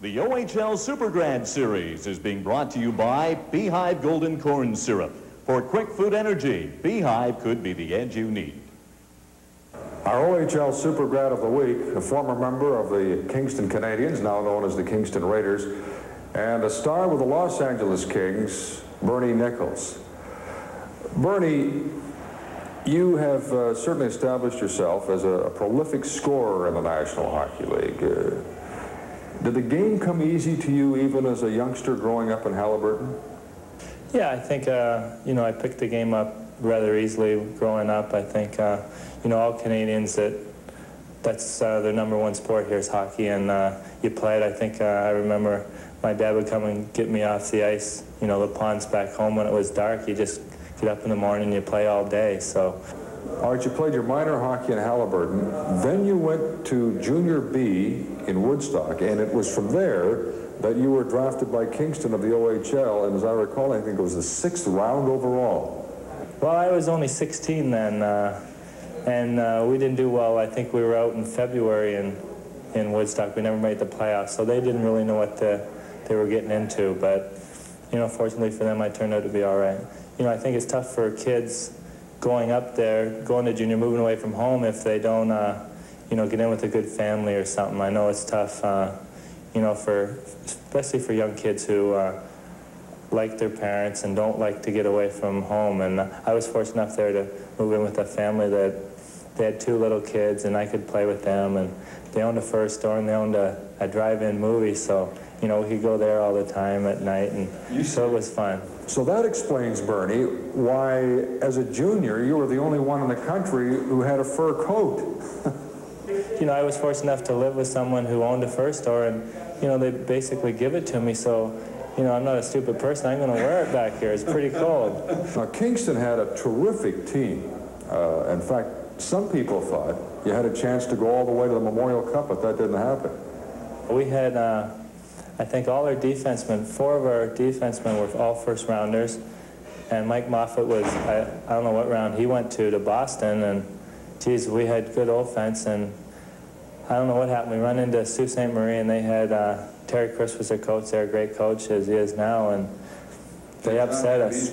The OHL Super Grad Series is being brought to you by Beehive Golden Corn Syrup. For quick food energy, Beehive could be the edge you need. Our OHL Super Grad of the Week, a former member of the Kingston Canadians, now known as the Kingston Raiders, and a star with the Los Angeles Kings, Bernie Nicholls. Bernie, you have certainly established yourself as a prolific scorer in the National Hockey League. Did the game come easy to you even as a youngster growing up in Halliburton? Yeah, I think, you know, I picked the game up rather easily growing up. I think, you know, all Canadians, that's their #1 sport here is hockey, and you play it. I think I remember my dad would come and get me off the ice, you know, the ponds back home when it was dark. You just get up in the morning and you play all day, so. All right, you played your minor hockey in Halliburton, then you went to Junior B in Woodstock, and it was from there that you were drafted by Kingston of the OHL, and as I recall, I think it was the 6th round overall. Well, I was only 16 then, and we didn't do well. I think we were out in February in Woodstock. We never made the playoffs, so they didn't really know what they were getting into, but, you know, fortunately for them, I turned out to be all right. You know, I think it's tough for kids going up there, going to junior, moving away from home if they don't, you know, get in with a good family or something. I know it's tough, you know, especially for young kids who like their parents and don't like to get away from home. And I was fortunate enough there to move in with a family that they had 2 little kids, and I could play with them. And they owned a fur store, and they owned a drive-in movie, so, you know, we could go there all the time at night, and so it was fun. So that explains, Bernie, why as a junior you were the only one in the country who had a fur coat. You know, I was fortunate enough to live with someone who owned a fur store, and, you know, they basically give it to me, so, you know, I'm not a stupid person. I'm going to wear it back here. It's pretty cold. Now, Kingston had a terrific team. In fact, some people thought you had a chance to go all the way to the Memorial Cup, but that didn't happen. We had, I think, all our defensemen, 4 of our defensemen were all first-rounders, and Mike Moffat was, I don't know what round he went to Boston, and, geez, we had good offense, and I don't know what happened. We run into Sault Ste. Marie, and they had, Terry Chris was their coach. They're a great coach, as he is now, and they upset us.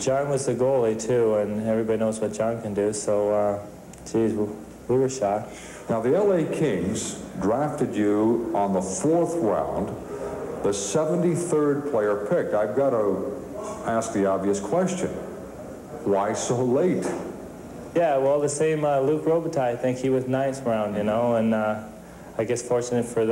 John was the goalie, too, and everybody knows what John can do, so, geez, we were shocked. Now, the LA Kings drafted you on the 4th round, the 73rd player picked. I've got to ask the obvious question. Why so late? Yeah, well, the same Luc Robitaille, I think he was 9th round, you know, and I guess fortunate for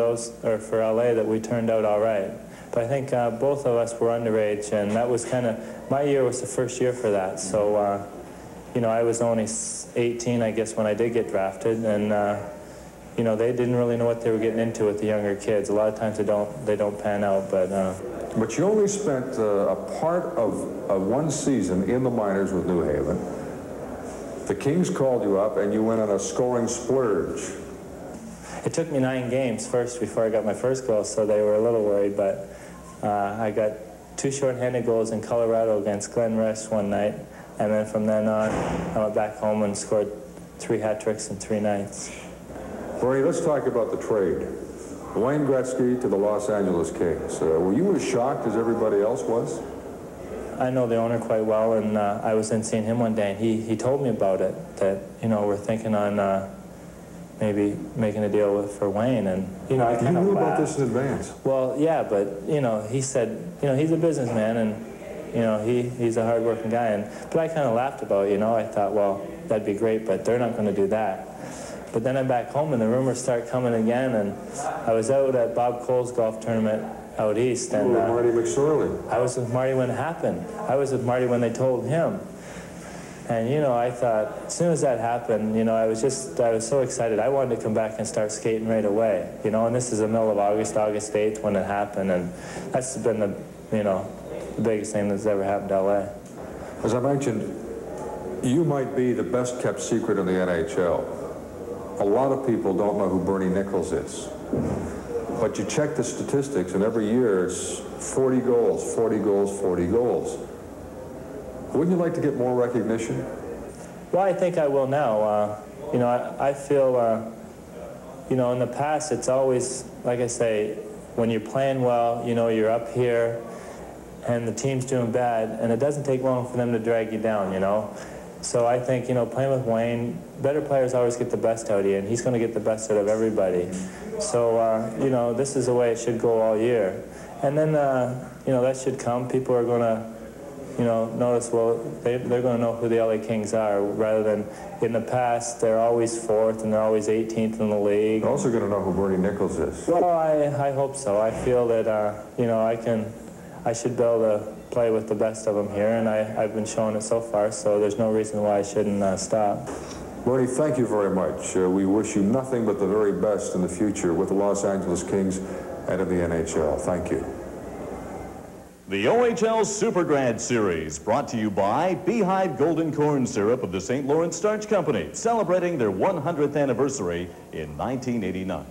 for LA that we turned out all right. But I think both of us were underage, and that was kind of, my year was the first year for that, so, you know, I was only 18, I guess, when I did get drafted, and, you know, they didn't really know what they were getting into with the younger kids. A lot of times they don't pan out, but... But you only spent a part of 1 season in the minors with New Haven. The Kings called you up, and you went on a scoring splurge. It took me 9 games first before I got my first goal, so they were a little worried, but I got 2 shorthanded goals in Colorado against Glen Rush one night, and then from then on, I went back home and scored 3 hat tricks in 3 nights. Bernie, let's talk about the trade. Wayne Gretzky to the Los Angeles Kings. Were you as shocked as everybody else was? I know the owner quite well, and I was in seeing him one day, and he told me about it, that, you know, we're thinking on maybe making a deal for Wayne, and, you know, I kind of You knew about this in advance? Well, yeah, but, you know, he said, you know, he's a businessman, and, you know, he's a hard-working guy, but I kind of laughed about it, you know. I thought, well, that'd be great, but they're not going to do that. But then I'm back home, and the rumors start coming again, and I was out at Bob Cole's golf tournament out east, and Marty McSorley. I was with Marty when it happened. I was with Marty when they told him. And, you know, I thought, as soon as that happened, you know, I was so excited. I wanted to come back and start skating right away, you know, and this is the middle of August 8th when it happened, and that's been the, you know, the biggest thing that's ever happened to LA. As I mentioned, you might be the best-kept secret in the NHL. A lot of people don't know who Bernie Nicholls is. But you check the statistics, and every year it's 40 goals, 40 goals, 40 goals. Wouldn't you like to get more recognition? Well, I think I will now. I feel, in the past, it's always, like I say, when you're playing well, you know, you're up here, and the team's doing bad, and it doesn't take long for them to drag you down, you know. So I think, you know, playing with Wayne, better players always get the best out of you, and he's going to get the best out of everybody. So, you know, this is the way it should go all year. And then, you know, that should come. People are going to, you know, notice, well, they're going to know who the LA Kings are, rather than in the past, they're always 4th and they're always 18th in the league. They're also going to know who Bernie Nicholls is. Well, I hope so. I feel that, you know, I should be able to play with the best of them here, and I've been showing it so far, so there's no reason why I shouldn't stop. Bernie, thank you very much. We wish you nothing but the very best in the future with the Los Angeles Kings and in the NHL. Thank you. The OHL Super Grad Series, brought to you by Beehive Golden Corn Syrup of the St. Lawrence Starch Company, celebrating their 100th anniversary in 1989.